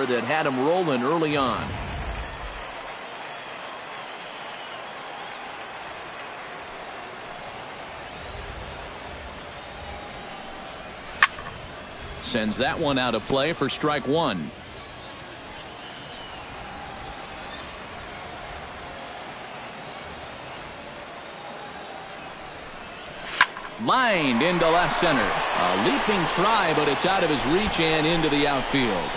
that had him rolling early on. Sends that one out of play for strike one. Lined into left center. A leaping try, but it's out of his reach and into the outfield.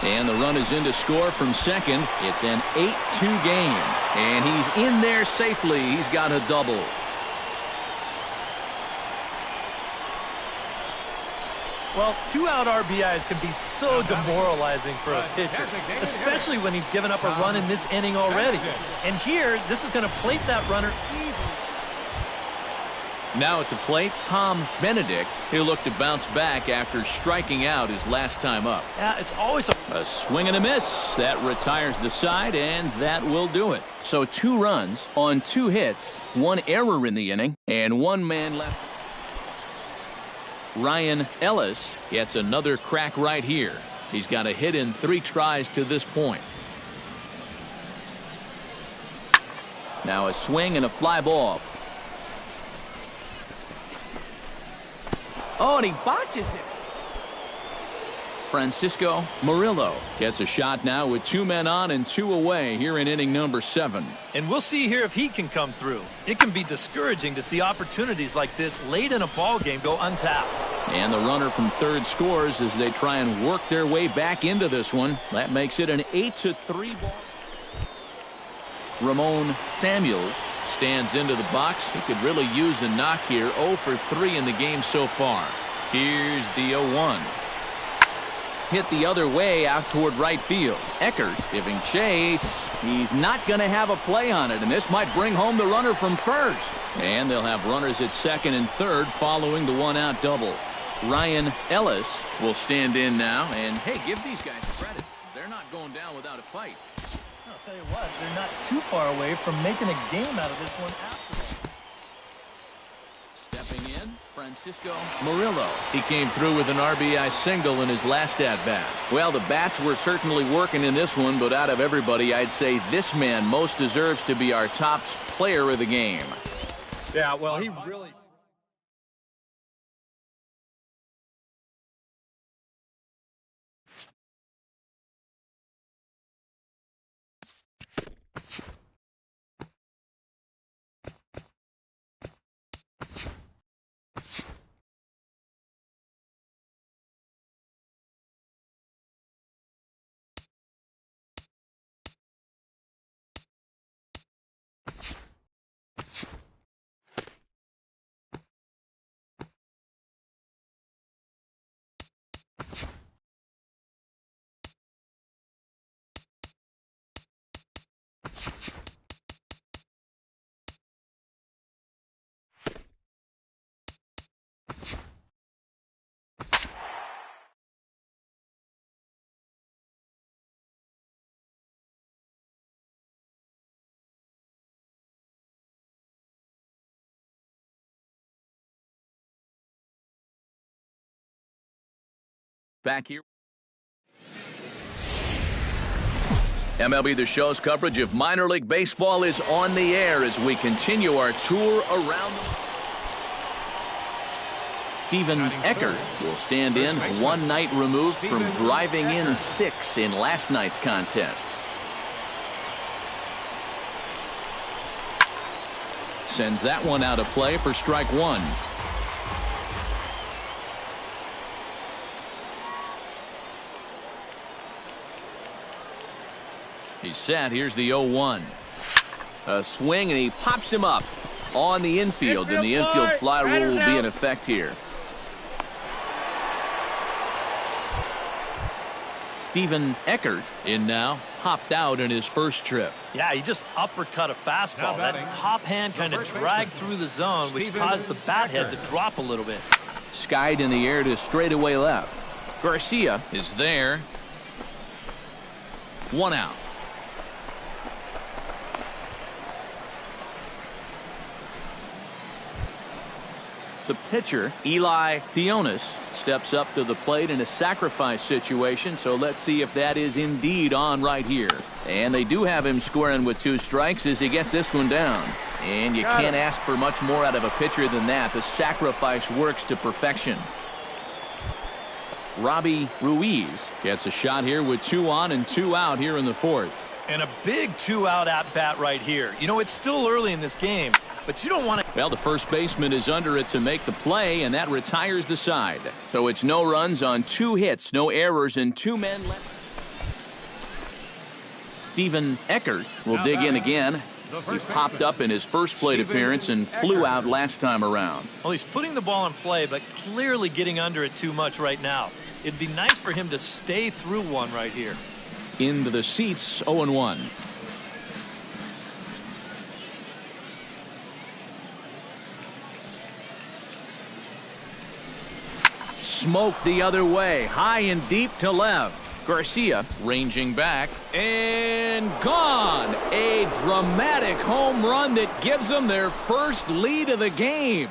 And the run is in to score from second. It's an 8-2 game. And he's in there safely. He's got a double. Well, 2-out RBIs can be so demoralizing for a pitcher, especially when he's given up a run in this inning already. And here, this is going to plate that runner easily. Now at the plate, Tom Benedict. He'll look to bounce back after striking out his last time up. Yeah, it's always a swing and a miss. That retires the side, and that will do it. So 2 runs on 2 hits, 1 error in the inning, and 1 man left. Ryan Ellis gets another crack right here. He's got a hit in 3 tries to this point. Now a swing and a fly ball. Oh, and he botches it. Francisco Murillo gets a shot now with 2 men on and 2 away here in inning number 7. And we'll see here if he can come through. It can be discouraging to see opportunities like this late in a ball game go untapped. And the runner from third scores as they try and work their way back into this one. That makes it an 8-3 ball. Ramon Samuels stands into the box. He could really use a knock here. 0 for 3 in the game so far. Here's the 0-1. Hit the other way out toward right field. Eckert giving chase. He's not going to have a play on it, and this might bring home the runner from first. And they'll have runners at second and third following the 1-out double. Ryan Ellis will stand in now, and hey, give these guys credit. They're not going down without a fight. I'll tell you what, they're not too far away from making a game out of this one after. Stepping in, Francisco Murillo. He came through with an RBI single in his last at-bat. Well, the bats were certainly working in this one, but out of everybody, I'd say this man most deserves to be our top player of the game. Yeah, well, he really... Back here. MLB The Show's coverage of minor league baseball is on the air as we continue our tour around the... Stephen Eckert will stand in, 1 night removed from driving in 6 in last night's contest. Sends that one out of play for strike 1. He's set. Here's the 0-1. A swing, and he pops him up on the infield, and the infield fly rule will be in effect here. Stephen Eckert in now, hopped out in his first trip. Yeah, he just uppercut a fastball. That top hand kind of dragged through the zone, which caused the bat head to drop a little bit. Skied in the air to straightaway left. Garcia is there. 1 out. The pitcher, Eli Theonis, steps up to the plate in a sacrifice situation, so let's see if that is indeed on right here. And they do have him squaring with 2 strikes as he gets this one down. And you can't ask for much more out of a pitcher than that. The sacrifice works to perfection. Robbie Ruiz gets a shot here with 2 on and 2 out here in the 4th. And a big 2-out at-bat right here. You know, it's still early in this game, but you don't want to... Well, the first baseman is under it to make the play, and that retires the side. So it's no runs on 2 hits, no errors, and 2 men left. Steven Eckert will dig in again. He popped up in his first plate appearance and flew out last time around. Well, he's putting the ball in play, but clearly getting under it too much right now. It'd be nice for him to stay through one right here. Into the seats, 0-1. Smoke the other way, high and deep to left. Garcia ranging back and gone. A dramatic home run that gives them their first lead of the game.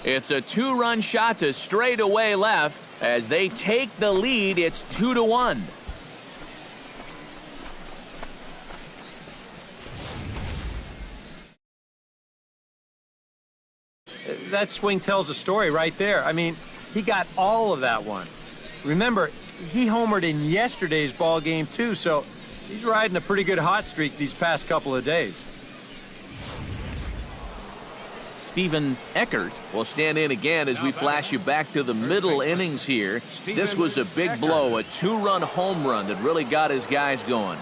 It's a 2-run shot to straightaway left. As they take the lead, it's 2-1. That swing tells a story right there. I mean, he got all of that one. Remember, he homered in yesterday's ball game too, so he's riding a pretty good hot streak these past couple of days. Steven Eckert will stand in again as we flash you back to the middle innings here. This was a big blow, a 2-run home run that really got his guys going.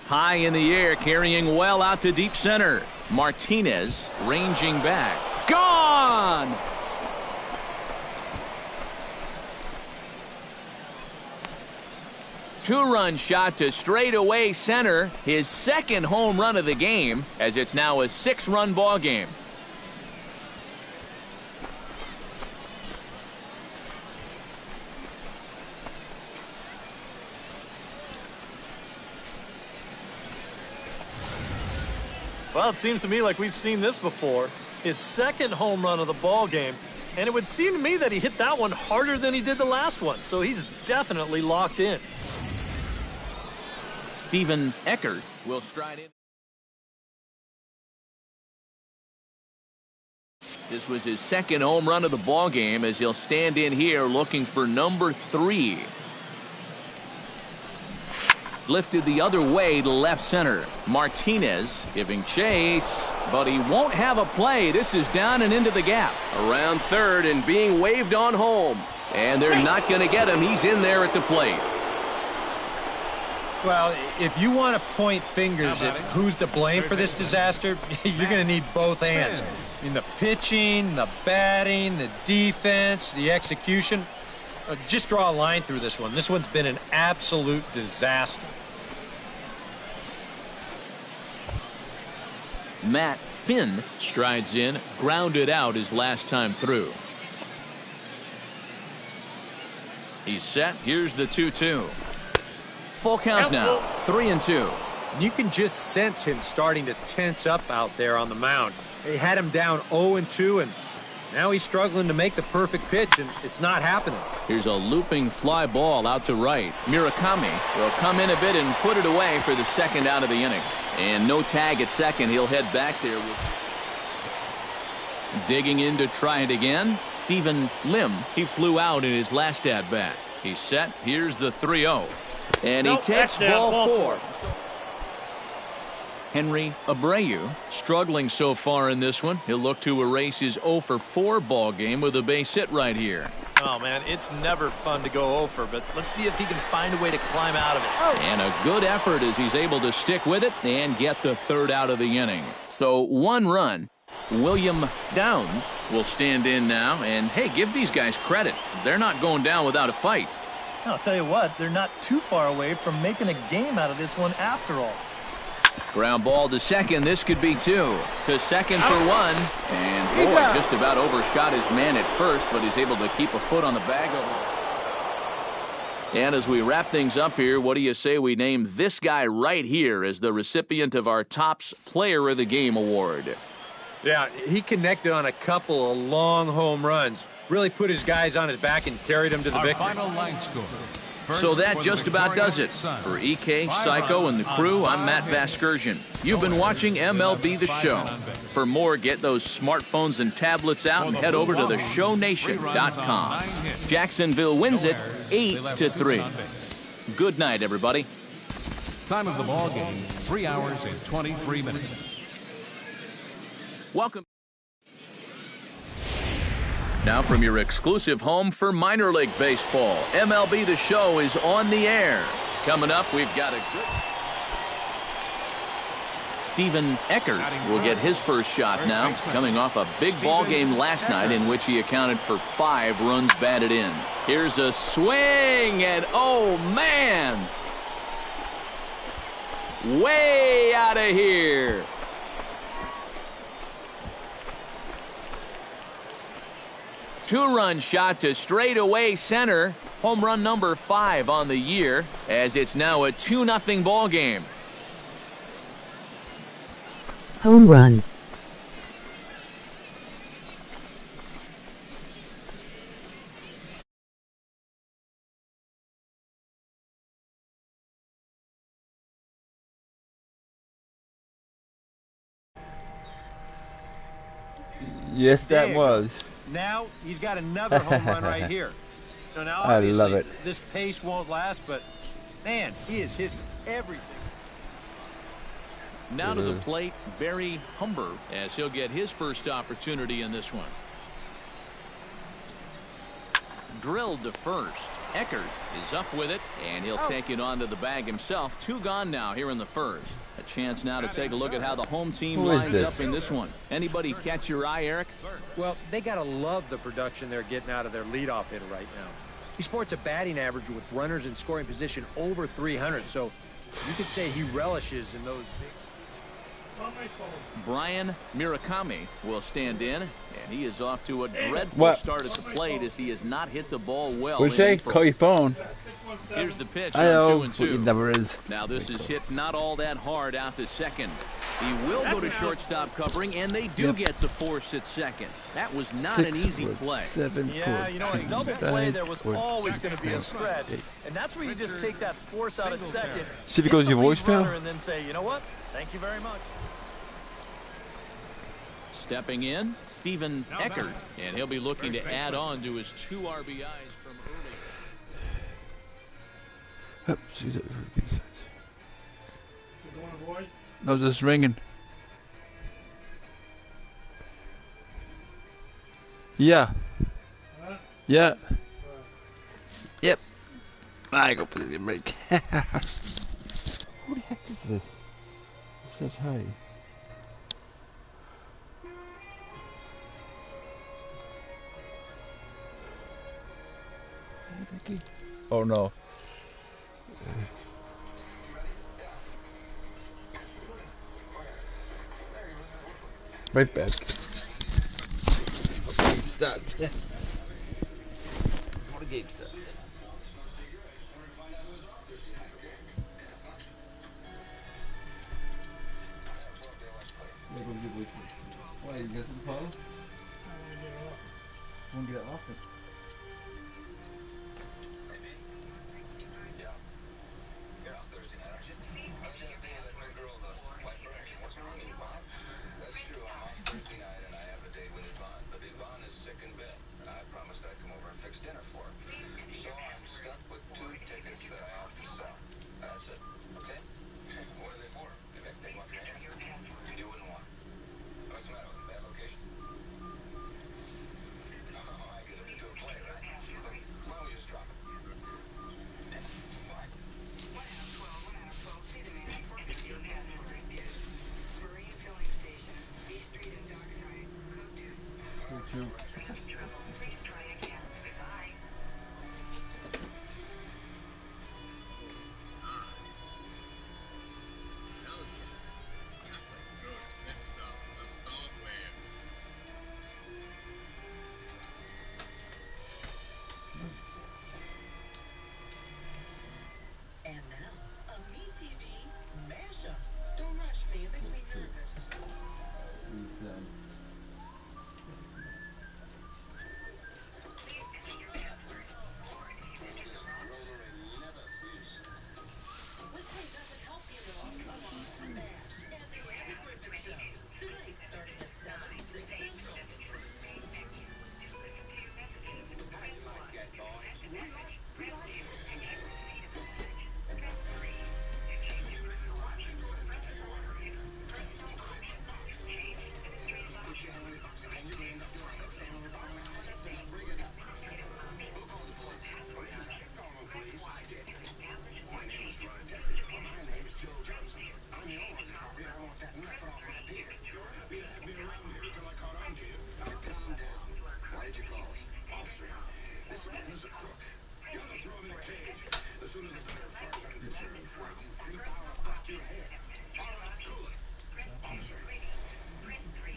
High in the air, carrying well out to deep center. Martinez ranging back. Gone! Two-run shot to straightaway center. His second home run of the game, as it's now a 6-run ball game. Well, it seems to me like we've seen this before. His second home run of the ball game, and it would seem to me that he hit that one harder than he did the last one, so he's definitely locked in. Steven Eckert will stride in. This was his second home run of the ball game as he'll stand in here looking for number 3. Lifted the other way to left center. Martinez giving chase, but he won't have a play. This is down and into the gap. Around third and being waved on home. And they're not going to get him. He's in there at the plate. Well, if you want to point fingers at who's to blame for this disaster, you're going to need both hands. I mean, the pitching, the batting, the defense, the execution. Just draw a line through this one. This one's been an absolute disaster. Matt Finn strides in, grounded out his last time through. He's set. Here's the 2-2. Full count now, 3-2. And you can just sense him starting to tense up out there on the mound. They had him down 0-2, and now he's struggling to make the perfect pitch, and it's not happening. Here's a looping fly ball out to right. Murakami will come in a bit and put it away for the second out of the inning. And no tag at second. He'll head back there. Digging in to try it again. Stephen Lim. He flew out in his last at-bat. He's set. Here's the 3-0. And he takes ball 4. Henry Abreu struggling so far in this one. He'll look to erase his 0-for-4 ball game with a base hit right here. Oh, man, it's never fun to go 0-for, but let's see if he can find a way to climb out of it. And a good effort as he's able to stick with it and get the third out of the inning. So 1 run. William Downs will stand in now. And, hey, give these guys credit. They're not going down without a fight. I'll tell you what, they're not too far away from making a game out of this one after all. Ground ball to second. This could be 2. To second for 1. And boy, just about overshot his man at first, but he's able to keep a foot on the bag over there. And as we wrap things up here, what do you say we name this guy right here as the recipient of our Topps Player of the Game award? Yeah, he connected on a couple of long home runs. Really put his guys on his back and carried them to the victory. Final line score. So that just about does it. For EK, Psycho, and the crew, I'm Matt Vasgersian. You've been watching MLB The Show. For more, get those smartphones and tablets out and head over to theshownation.com. Jacksonville wins it 8-3. Good night, everybody. Time of the ball game, 3 hours and 23 minutes. Welcome. Now from your exclusive home for minor league baseball, MLB The Show is on the air. Coming up, we've got a good... Steven Eckert will get his first shot now, coming off a big ball game last night in which he accounted for 5 runs batted in. Here's a swing, and oh man! Way out of here! Two-run shot to straightaway center. Home run number 5 on the year, as it's now a 2-0 ball game. Home run. Yes, that was. Now he's got another home run right here. So now I obviously love it. This pace won't last, but man, he is hitting everything. Now to the plate, Barry Humber, as he'll get his first opportunity in this one. Drilled to first. Eckert is up with it, and he'll take it onto the bag himself. 2 gone now here in the first. A chance now to take a look at how the home team lines up in this one. Anybody catch your eye, Eric? Well, they got to love the production they're getting out of their leadoff hitter right now. He sports a batting average with runners in scoring position over 300, so you could say he relishes in those big... Brian Murakami will stand in, and he is off to a dreadful start at the plate as he has not hit the ball well. What you say? Call your phone. Here's the pitch I know on 2-2. what your number is. Now this is hit not all that hard out to second. He will go to shortstop covering, and they do get the force at second. That was not an easy play. 7 Yeah, you know, a double play, there was always going to be a stretch. And that's where you just take that force out at second. See if it goes to your voicemail. And then say, you know what? Thank you very much. Stepping in, Steven Eckert, and he'll be looking to add on to his 2 RBIs from early. No, just ringing. Yeah. Yeah. Yep. I go put it in break. Who the heck is this? Who says hi? Oh no. Right back. Stats. Yeah. What a game stats. Why you get some photos? Won't get off it.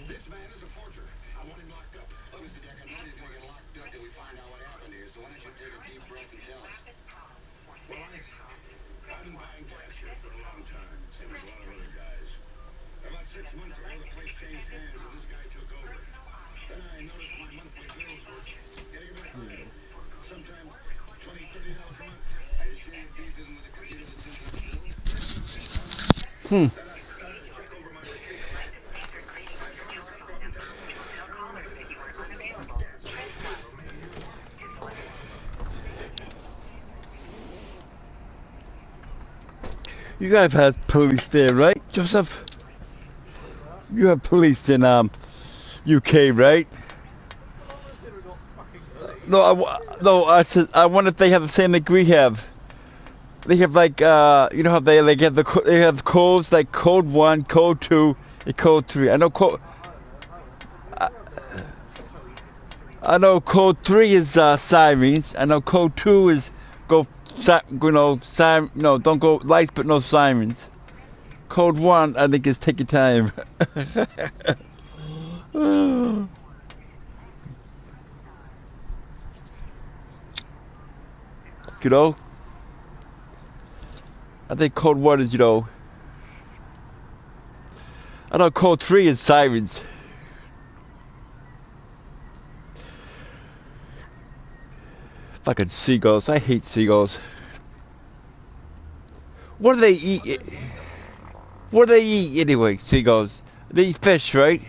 This man is a forger. I want him locked up. Look, Mr. Deck, I know he's gonna get locked up till we find out what happened here, so why don't you take a deep breath and tell us? Well, I've been buying gas here for a long time, same as a lot of other guys. About 6 months ago, the place changed hands and this guy took over. Then I noticed my monthly bills were getting a bit high. Sometimes $20, $30 a month. Are you sure your beef isn't with the computer that sends out the bill? Then I started to check over my receipts. You guys have police there, right, Joseph? You have police in UK, right? No, I said I wonder if they have the same like we have. They have like you know how they like have they have codes like code 1, code 2, and code 3. I know code 3 is sirens. I know code 2 is don't go lights but no sirens. Code 1 I think is take your time. You know? I think code 1 is, I know code 3 is sirens. Fucking seagulls. I hate seagulls. What do they eat? What do they eat anyway, seagulls? They eat fish, right?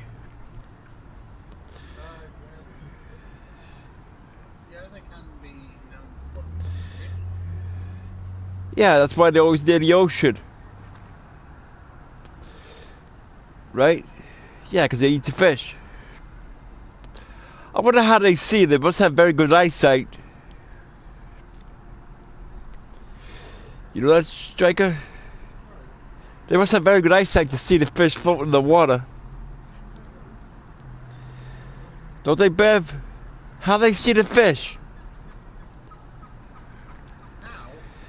Yeah, that's why they're always near the ocean. Right? Yeah, because they eat the fish. I wonder how they see. They must have very good eyesight. You know that, Striker? They must have very good eyesight to see the fish floating in the water. Don't they, Bev? How they see the fish?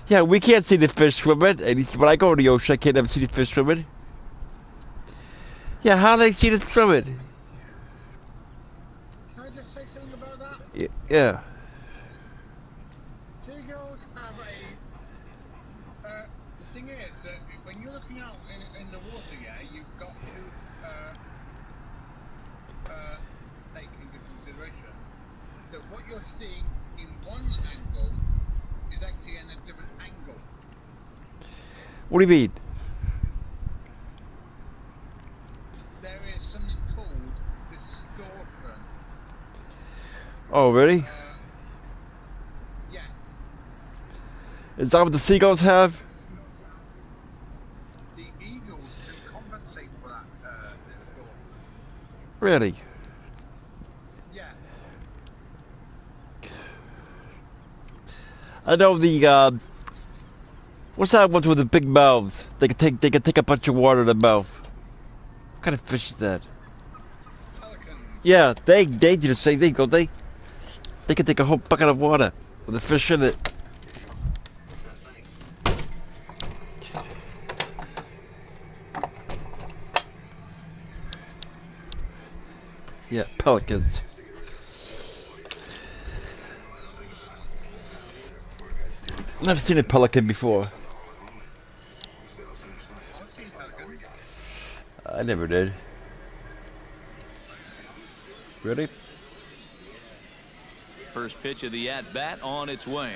Yeah, we can't see the fish swimming. At least when I go to the ocean, I can't ever see the fish swimming. Yeah, how they see the swimming? Can I just say something about that? Yeah. Seagulls have the thing is that when you're looking out in the water, yeah, you've got to take into consideration that what you're seeing in one angle is actually in a different angle. What do you mean? There is something called distortion. Oh, really? Yes. Is that what the seagulls have? The eagles can compensate for that distortion. Really? Yeah. I know the what's that one with the big mouths? They can take a bunch of water in their mouth. What kind of fish is that? Pelicans. Yeah, they do the same thing, don't they? They can take a whole bucket of water with a fish in it. Yeah, pelicans. Never seen a pelican before. I never did. Ready? First pitch of the at-bat on its way.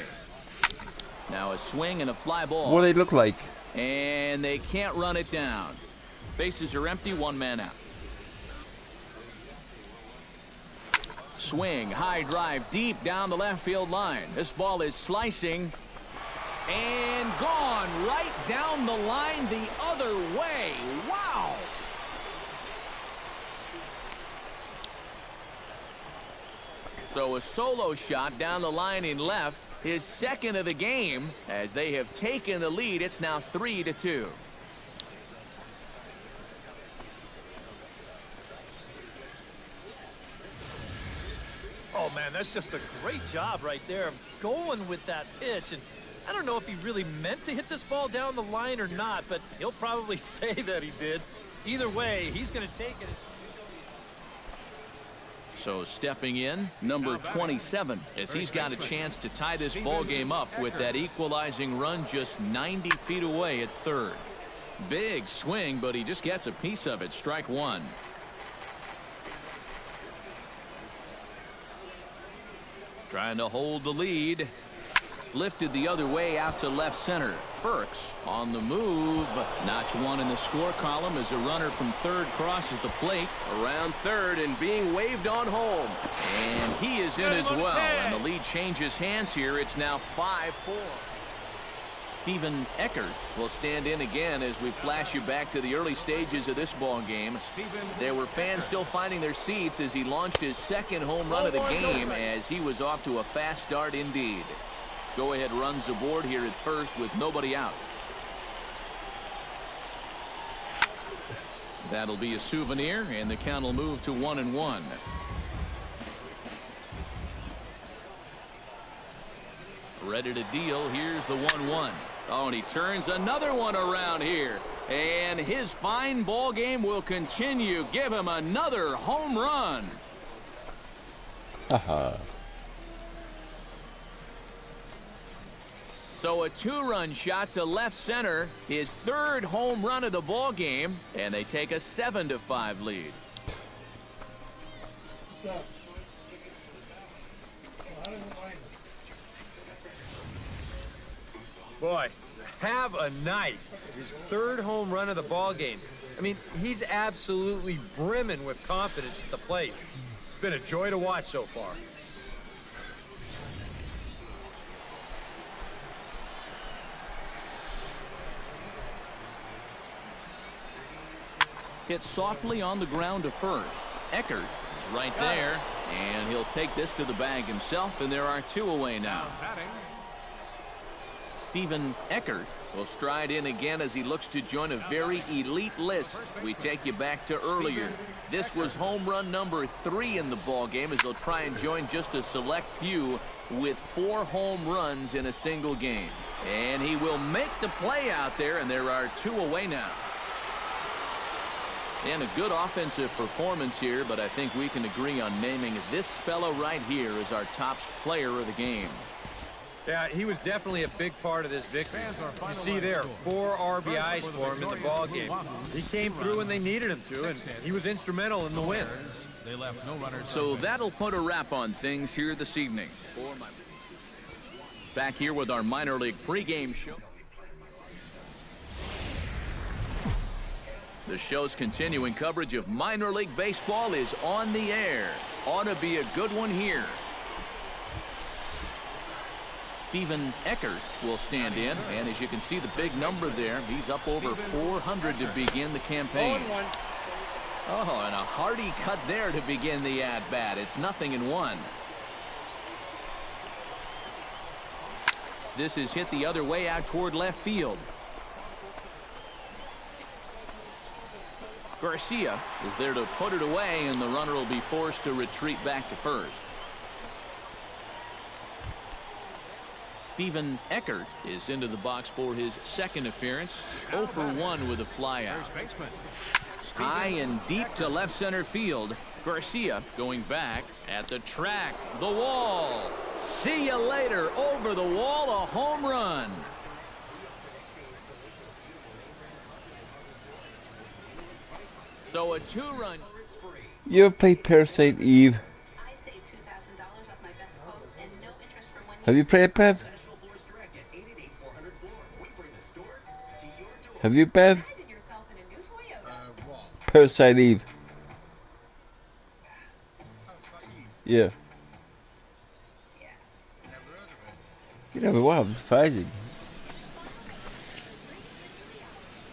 Now a swing and a fly ball. What do they look like? And they can't run it down. Bases are empty, one man out. Swing, high drive, deep down the left field line. This ball is slicing and gone right down the line the other way. Wow! So a solo shot down the line in left, his second of the game. As they have taken the lead, it's now 3-2. Oh man, that's just a great job right there of going with that pitch. And I don't know if he really meant to hit this ball down the line or not, but he'll probably say that he did. Either way, he's going to take it. So stepping in, number 27, as he's got a chance to tie this ball game up with that equalizing run just 90 feet away at third. Big swing, but he just gets a piece of it. Strike one. Trying to hold the lead. Lifted the other way out to left center. Burks on the move. Notch one in the score column as a runner from third crosses the plate. Around third and being waved on home. And he is in as well. And the lead changes hands here. It's now 5-4. Stephen Eckert will stand in again as we flash you back to the early stages of this ball game. There were fans still finding their seats as he launched his second home run of the game as he was off to a fast start indeed. Go-ahead runs aboard here at first with nobody out. That'll be a souvenir, and the count will move to 1-1. Ready to deal. Here's the 1-1. Oh, and he turns another one around here. And his fine ball game will continue. Give him another home run. So a two-run shot to left center, his third home run of the ball game, and they take a 7-5 lead. What's up? Boy, have a night. His third home run of the ball game. I mean, he's absolutely brimming with confidence at the plate. It's been a joy to watch so far. Hit softly on the ground to first. Eckert is right there, and he'll take this to the bag himself, and there are two away now. Stephen Eckert will stride in again as he looks to join a very elite list. We take you back to earlier. This was home run number 3 in the ball game as they'll try and join just a select few with 4 home runs in a single game. And he will make the play out there, and there are 2 away now. And a good offensive performance here, but I think we can agree on naming this fella right here as our top player of the game. Yeah, he was definitely a big part of this victory. You see there, 4 RBIs for him in the ball game. He came through when they needed him to, and he was instrumental in the win. So that'll put a wrap on things here this evening. Back here with our minor league pregame show. The show's continuing coverage of minor league baseball is on the air. Ought to be a good one here. Stephen Eckert will stand in, and as you can see the big number there, he's up over 400 to begin the campaign. Oh, and a hearty cut there to begin the at-bat. It's 0-1. This is hit the other way out toward left field. Garcia is there to put it away, and the runner will be forced to retreat back to first. Stephen Eckert is into the box for his second appearance. 0 for 1 with a flyout. High and deep to left center field. Garcia going back at the track. The wall. See you later. Over the wall, a home run. So a 2-run. You ever played Parasite Eve? Have you played it, Bev? Have you, Bev? Parasite Eve. Yeah. You never was. I'm surprising.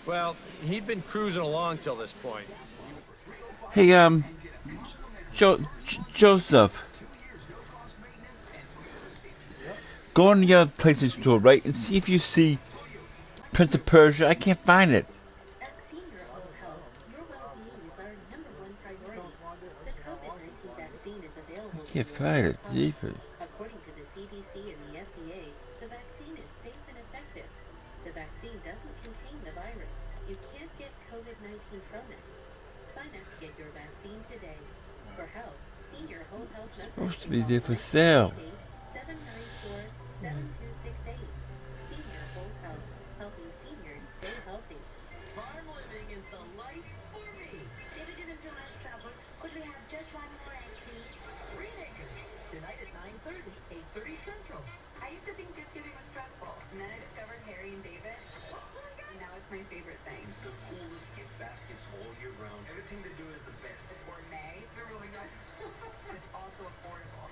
Well, he'd been cruising along till this point. Hey, Joseph. Go on your PlayStation Store, right, and see if you see Prince of Persia. I can't find it. vaccine is available to Get you. fired, jeepers. According to the CDC and the FDA, the vaccine is safe and effective. The vaccine doesn't contain the virus. You can't get COVID-19 from it. Sign up to get your vaccine today. For help, Senior Whole Health Message Supposed to be there for sale. 794-7268. Senior Whole Health, helping seniors stay healthy. Farm living is the life for me. If it isn't too much trouble, could we have just one more egg, please? Green Acres, tonight at 9:30, 8:30 Central. I used to think gift giving was stressful, and then I discovered Harry and David. Now it's my favorite thing. The coolest gift baskets all year round. Everything they do is the best. It's gourmet. They're really good. It's also affordable.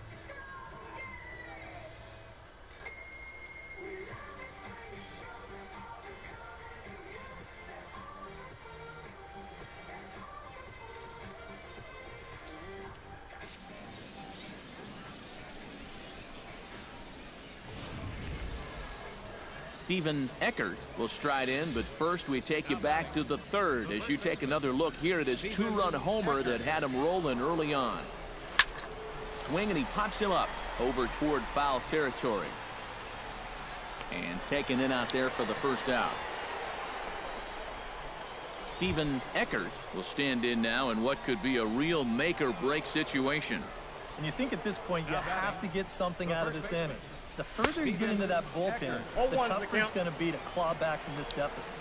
Steven Eckert will stride in, but first we take you back to the third as you take another look here at his two-run homer that had him rolling early on. Swing, and he pops him up over toward foul territory. And taken in out there for the first out. Steven Eckert will stand in now in what could be a real make-or-break situation. And you think at this point you have to get something out of this inning. The further you get into that bullpen, the tougher it's going to be to claw back from this deficit.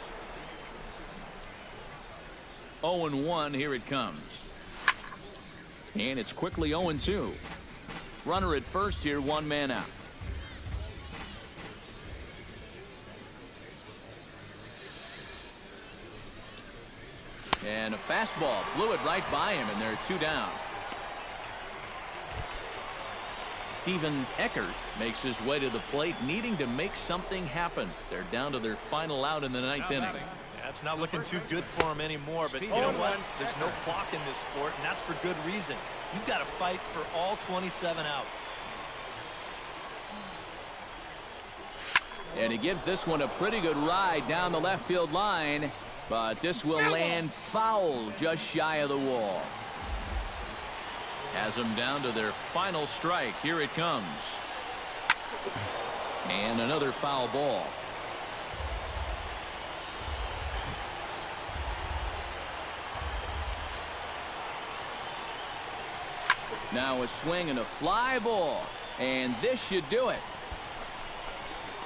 0-1, here it comes. And it's quickly 0-2. Runner at first here, one man out. And a fastball blew it right by him, and they're two down. Steven Eckert makes his way to the plate, needing to make something happen. They're down to their final out in the ninth inning. Yeah, it's not looking too good for him anymore, but you know what? There's no clock in this sport, and that's for good reason. You've got to fight for all 27 outs. And he gives this one a pretty good ride down the left field line, but this will land foul just shy of the wall. Has them down to their final strike. Here it comes. And another foul ball. Now a swing and a fly ball. And this should do it.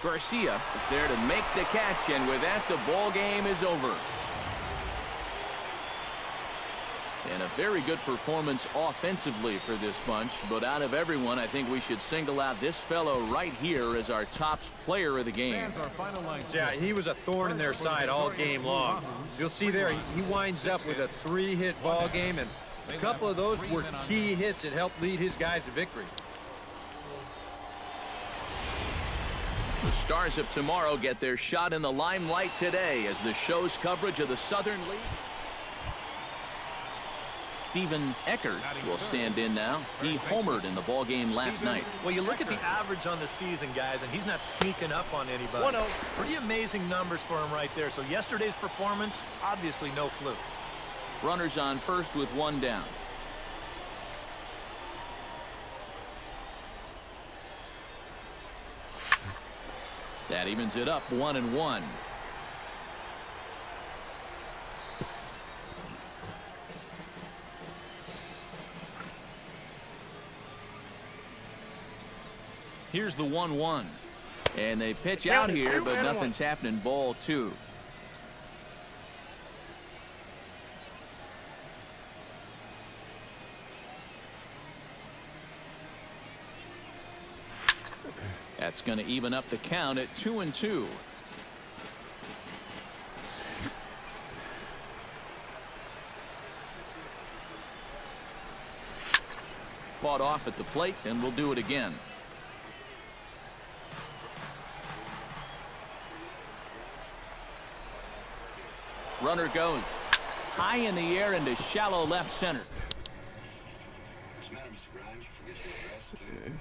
Garcia is there to make the catch, and with that, the ball game is over. And a very good performance offensively for this bunch. But out of everyone, I think we should single out this fellow right here as our top player of the game. Yeah, he was a thorn in their side all game long. You'll see there, he winds up with a 3-hit ball game, and a couple of those were key hits that helped lead his guys to victory. The Stars of tomorrow get their shot in the limelight today as the show's coverage of the Southern League. Steven Eckert will stand in now. He homered in the ballgame last night. Well, you look at the average on the season, guys, and he's not sneaking up on anybody. Pretty amazing numbers for him right there. So yesterday's performance, obviously no fluke. Runners on first with one down. That evens it up 1-1. Here's the 1-1. And they pitch out here, but nothing's happening. Ball 2. That's going to even up the count at 2-2. Fought off at the plate, and we'll do it again. Runner goes high in the air into shallow left center. What's the matter, Mr. Grimes? Forget your address, too?